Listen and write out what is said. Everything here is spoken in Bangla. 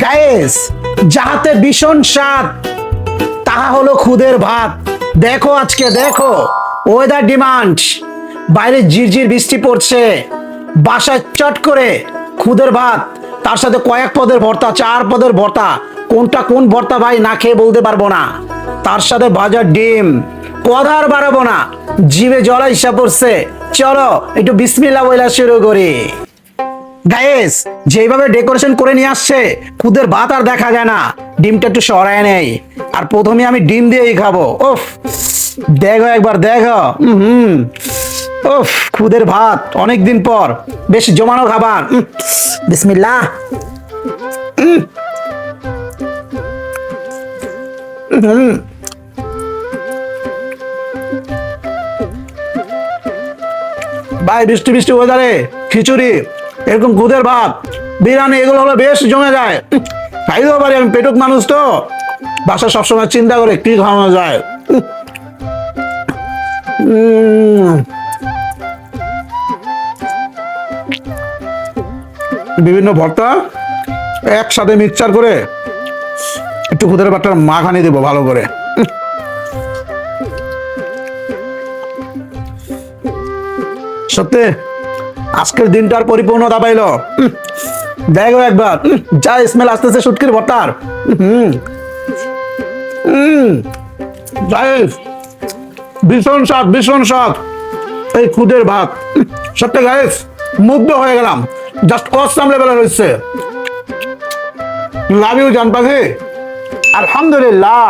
গায়েস, যাহাতে ভীষণ স্বাদ তাহা হলো খুদের ভাত। দেখো আজকে দেখো ওয়েদার ডিমান্ড, বাইরে ঝিরঝির বৃষ্টি পড়ছে, বাসায় চট করে খুদের ভাত, তার সাথে কয়েক পদের ভর্তা, 4 পদের ভর্তা, কোনটা কোন ভর্তা ভাই না খেয়ে বলতে পারবো না, তার সাথে ভাজা ডিম, কথা আর বাড়াবো না, জিভে জলা ইচ্ছা পড়ছে। চলো একটু বিসমিল্লাহ বইলা শুরু করি। গাইস, যেভাবে ডেকোরেশন করে নিয়ে আসছে খুদের ভাত আর দেখা যায় না, ডিমটা একটু সরায় নেই, আর প্রথমে আমি ডিম দিয়েই খাবো। উফ, দেখো একবার দেখো, উফ, খুদের ভাত অনেকদিন পর, বেশ জমানো খাবার। বিসমিল্লাহ। ভাই বৃষ্টি বৃষ্টি ওয়েদারে খিচুড়ি, এরকম খুদের ভাত, বিরিয়ানি, এগুলো হলো বেশ জমে যায়। খাইতেও পারি, আমি পেটুক মানুষ তো, বাসা সবসময় চিন্তা করে কি খাওয়ানো যায়। বিভিন্ন ভর্তা একসাথে মিক্সচার করে একটু খুদের ভাতটা মাখানি দেবো ভালো করে। সত্যি আজকের দিনটার পরিপূর্ণতা পাইল। দেখো একবার, যা স্মেল আসতেছে শুটকির ভর্তার। ভীষণ স্বাদ, ভীষণ স্বাদ এই খুদের ভাত। সত্যি গাইস, মুগ্ধ হয়ে গেলাম, জাস্ট অসাম লেভেলের হচ্ছে। লাভ ইউ জান পাখি, আলহামদুলিল্লাহ।